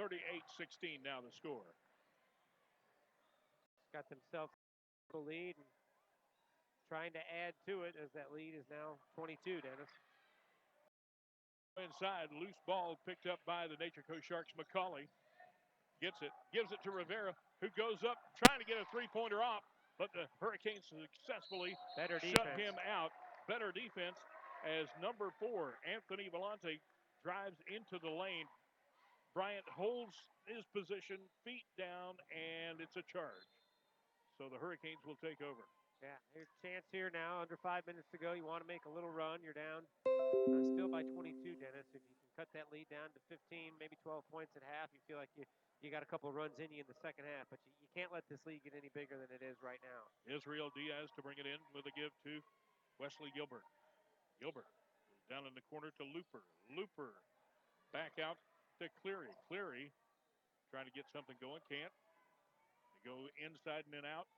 38-16 now the score. Got themselves a lead and trying to add to it as that lead is now 22, Dennis. Inside, loose ball picked up by the Nature Coast Sharks. McCauley gets it, gives it to Rivera, who goes up trying to get a three-pointer off, but the Hurricanes successfully shut him out. Better defense as number 4, Anthony Vellante, drives into the lane. Bryant holds his position, feet down, and it's a charge. So the Hurricanes will take over. Yeah, here's a chance here now. Under 5 minutes to go. You want to make a little run. You're down still by 22, Dennis. If you can cut that lead down to 15, maybe 12 points at half, you feel like you got a couple of runs in you in the second half. But you can't let this lead get any bigger than it is right now. Israel Diaz to bring it in with a give to Wesley Gilbert. Gilbert down in the corner to Looper. Looper back out to Cleary. Cleary trying to get something going. Can't. They go inside and then out.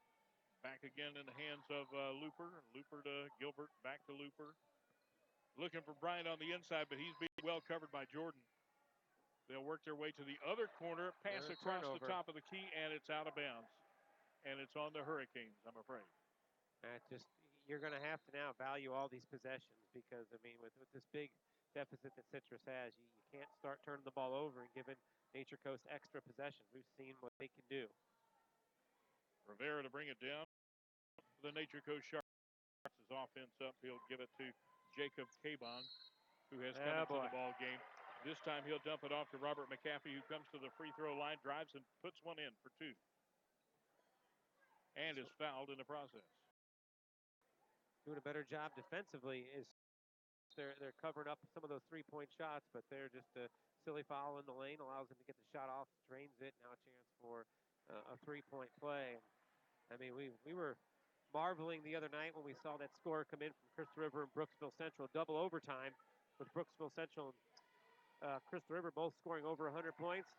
Back again in the hands of Looper. Looper to Gilbert. Back to Looper. Looking for Bryant on the inside, but he's being well covered by Jordan. They'll work their way to the other corner. Pass across the top of the key, and it's out of bounds. And it's on the Hurricanes, I'm afraid. You're going to have to now value all these possessions because, I mean, with this big deficit that Citrus has, you can't start turning the ball over and giving Nature Coast extra possessions. We've seen what they can do. Rivera to bring it down. The Nature Coast Sharks' offense up. He'll give it to Jacob Cabon, who has come into the ball game. This time he'll dump it off to Robert McAfee, who comes to the free throw line, drives and puts one in for 2. And is fouled in the process. Doing a better job defensively is they're covering up some of those three-point shots, but they're just a silly foul in the lane, allows them to get the shot off, drains it. Now a chance for a three-point play. I mean, we were marveling the other night when we saw that score come in from Crystal River and Brooksville Central, double overtime with Brooksville Central and Crystal River both scoring over 100 points.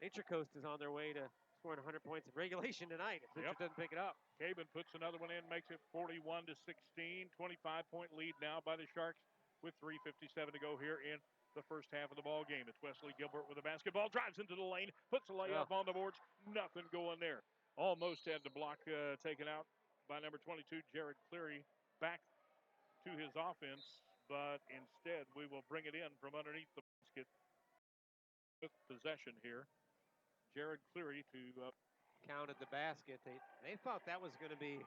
Nature Coast is on their way to scoring 100 points in regulation tonight if Citrus doesn't pick it up. Cabin puts another one in, makes it 41-16. 25-point lead now by the Sharks with 3:57 to go here in the first half of the ball game. It's Wesley Gilbert with a basketball, drives into the lane, puts a layup on the boards. Nothing going there. Almost had the block taken out by number 22, Jared Cleary, back to his offense, but instead we will bring it in from underneath the basket with possession here. Jared Cleary to counted the basket. They thought that was going to be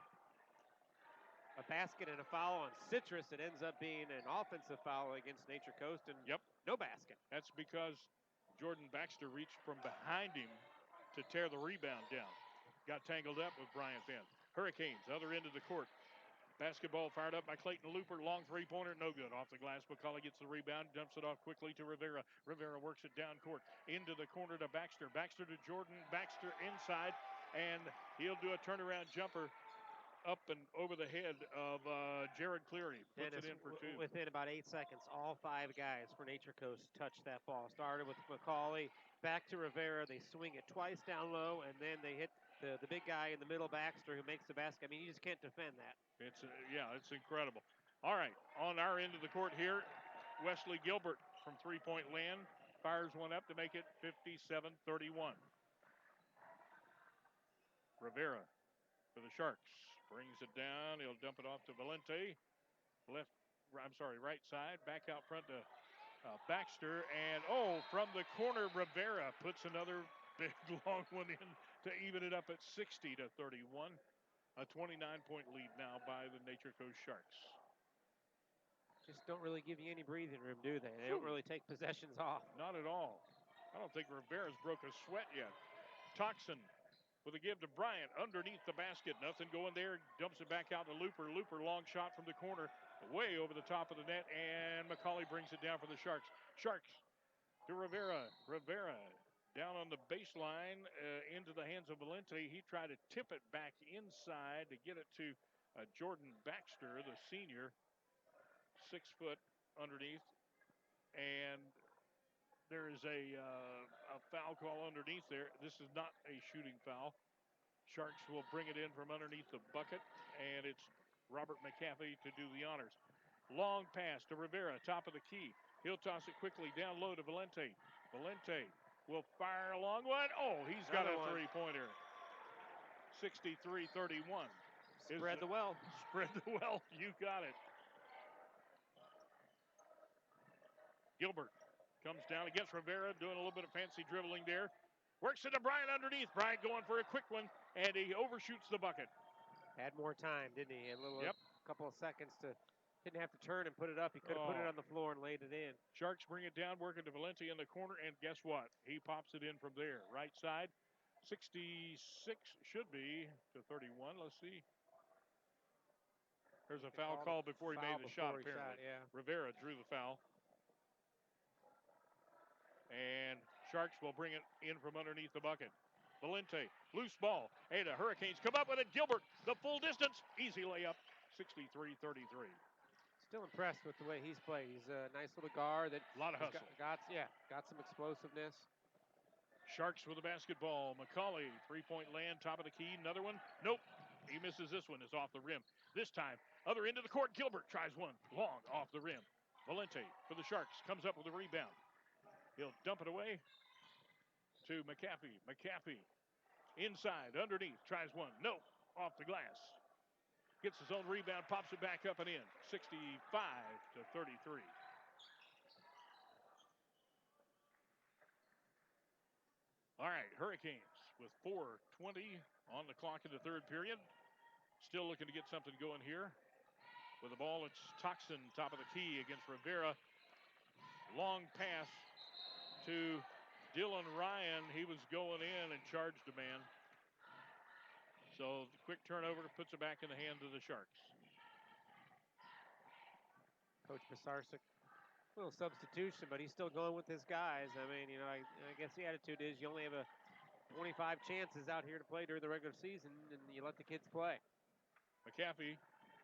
a basket and a foul on Citrus. It ends up being an offensive foul against Nature Coast and no basket. That's because Jordan Baxter reached from behind him to tear the rebound down. Got tangled up with Bryant then. Hurricanes, other end of the court. Basketball fired up by Clayton Looper. Long three-pointer, no good. Off the glass, McCauley gets the rebound, dumps it off quickly to Rivera. Rivera works it down court. Into the corner to Baxter. Baxter to Jordan. Baxter inside, and he'll do a turnaround jumper up and over the head of Jared Cleary. Puts it in for 2. Within about 8 seconds, all 5 guys for Nature Coast touched that ball. Started with McCauley, back to Rivera. They swing it twice down low, and then they hit the big guy in the middle, Baxter, who makes the basket. I mean, you just can't defend that. It's incredible. All right, on our end of the court here, Wesley Gilbert from three-point land fires one up to make it 57-31. Rivera for the Sharks brings it down. He'll dump it off to Vellante. Right side. Back out front to Baxter. And, from the corner, Rivera puts another big, long one in to even it up at 60-31. A 29-point lead now by the Nature Coast Sharks. Just don't really give you any breathing room, do they? They don't really take possessions off. Not at all. I don't think Rivera's broke a sweat yet. Toxin with a give to Bryant underneath the basket. Nothing going there. Dumps it back out to Looper. Looper, long shot from the corner, way over the top of the net, and McCauley brings it down for the Sharks. Sharks to Rivera. Rivera down on the baseline into the hands of Valente. He tried to tip it back inside to get it to Jordan Baxter, the senior, 6 foot underneath. And there is a foul call underneath there. This is not a shooting foul. Sharks will bring it in from underneath the bucket, and it's Robert McAfee to do the honors. Long pass to Rivera, top of the key. He'll toss it quickly down low to Valente. Valente will fire a long one. Oh, he's got Another a one. three-pointer. 63-31. Spread the wealth. Spread the wealth. You got it. Gilbert comes down against Rivera, doing a little bit of fancy dribbling there. Works into Bryant underneath. Bryant going for a quick one, and he overshoots the bucket. Had more time, didn't he? A couple of seconds to, didn't have to turn and put it up. He could have put it on the floor and laid it in. Sharks bring it down, working to Valenti in the corner, and guess what? He pops it in from there. Right side, 66 should be to 31. Let's see. There's a foul call before he made the shot, apparently. Yeah. Rivera drew the foul. And Sharks will bring it in from underneath the bucket. Valente, loose ball. Hey, the Hurricanes come up with it. Gilbert, the full distance. Easy layup, 63-33. Still impressed with the way he's played. He's a nice little guard that a lot of hustle. Got some explosiveness. Sharks with the basketball. McCauley, three-point land, top of the key. Another one. Nope. He misses this one. It's off the rim. This time, other end of the court. Gilbert tries one. Long off the rim. Valente for the Sharks comes up with a rebound. He'll dump it away to McAfee. McAfee inside, underneath, tries one. Nope. Off the glass. Gets his own rebound, pops it back up and in. 65-33. All right, Hurricanes with 4:20 on the clock in the third period. Still looking to get something going here. With the ball, it's Toxin, top of the key against Rivera. Long pass to Dylan Ryan. He was going in and charged a man. So the quick turnover puts it back in the hands of the Sharks. Coach Pisarcik, little substitution, but he's still going with his guys. I mean, I guess the attitude is you only have 25 chances out here to play during the regular season, and you let the kids play. McAfee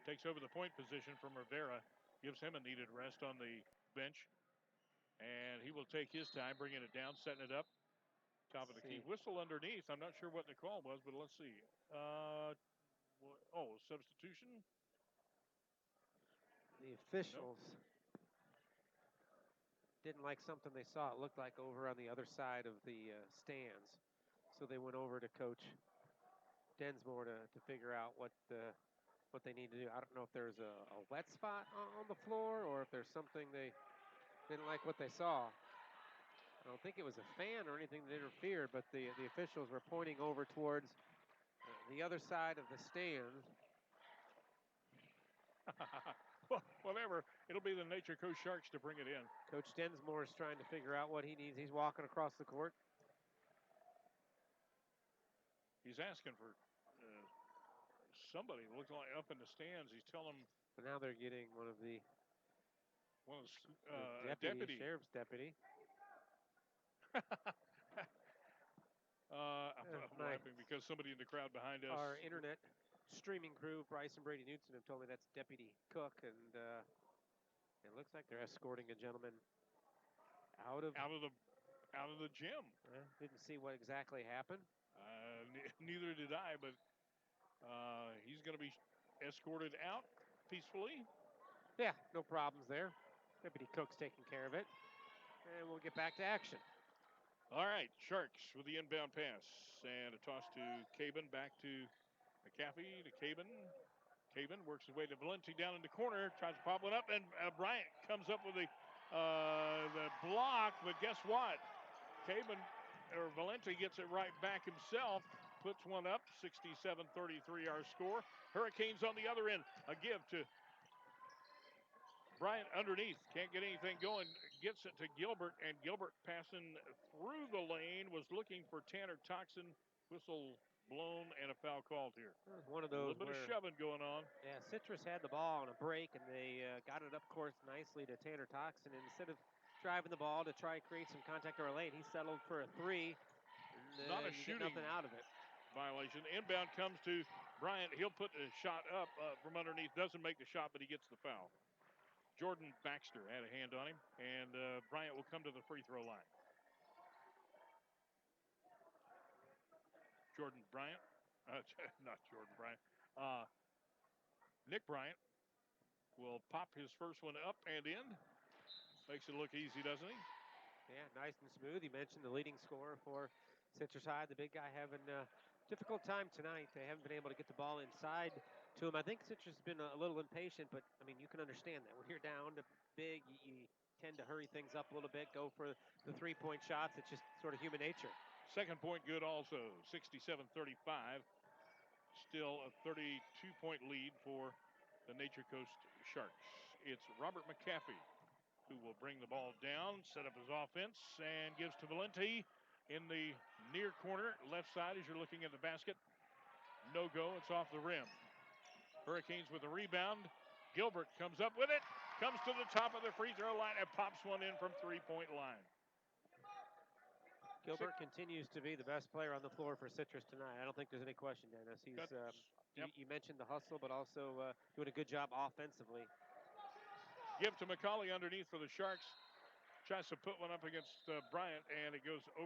takes over the point position from Rivera, gives him a needed rest on the bench, and he will take his time, bringing it down, setting it up. Top of the key. Whistle underneath. I'm not sure what the call was, but let's see. Substitution. The officials didn't like something they saw. It looked like over on the other side of the stands. So they went over to Coach Densmore to figure out what they need to do. I don't know if there's a wet spot on the floor or if there's something they didn't like what they saw. I don't think it was a fan or anything that interfered, but the officials were pointing over towards the other side of the stand. Well, whatever. It'll be the Nature Coast Sharks to bring it in. Coach Densmore is trying to figure out what he needs. He's walking across the court. He's asking for somebody looking like up in the stands. He's telling them. But now they're getting one of the deputy. Sheriff's deputy. I'm laughing because somebody in the crowd behind us. Our internet streaming crew, Bryce and Brady Newton, have told me that's Deputy Cook, and it looks like they're escorting a gentleman out of the gym. Didn't see what exactly happened. Neither did I, but he's going to be escorted out peacefully. Yeah, no problems there. Deputy Cook's taking care of it. And we'll get back to action. All right, Sharks with the inbound pass. And a toss to Cabin, back to McAfee, to Cabin. Cabin works his way to Valenti down in the corner, tries to pop one up, and Bryant comes up with the block, but guess what? Valenti gets it right back himself, puts one up, 67-33 our score. Hurricanes on the other end, a give to Bryant underneath, can't get anything going, gets it to Gilbert, and Gilbert passing through the lane, was looking for Tanner Toxin. Whistle blown and a foul called here. One of those. A little bit of shoving going on. Yeah, Citrus had the ball on a break, and they got it up course nicely to Tanner Toxin. And instead of driving the ball to try to create some contact or a lane, he settled for a three. And, not a you shooting get nothing out of it. Violation. Inbound comes to Bryant. He'll put the shot up from underneath. Doesn't make the shot, but he gets the foul. Jordan Baxter had a hand on him, and Bryant will come to the free throw line. Jordan Bryant. Not Jordan Bryant. Nick Bryant will pop his first one up and in. Makes it look easy, doesn't he? Yeah, nice and smooth. You mentioned the leading scorer for Citrus High, the big guy, having a difficult time tonight. They haven't been able to get the ball inside to him. I think Citrus has been a little impatient, but I mean, you can understand that when you're down to big, you tend to hurry things up a little bit, go for the 3-point shots. It's just sort of human nature. Second point good also, 67-35. Still a 32-point lead for the Nature Coast Sharks. It's Robert McAfee who will bring the ball down, set up his offense, and gives to Valenti in the near corner, left side as you're looking at the basket. No go, it's off the rim. Hurricanes with a rebound. Gilbert comes up with it, comes to the top of the free throw line, and pops one in from 3-point line. Gilbert continues to be the best player on the floor for Citrus tonight. I don't think there's any question, Dennis. He's you mentioned the hustle, but also doing a good job offensively. Give to McCauley underneath for the Sharks. Tries to put one up against Bryant, and it goes over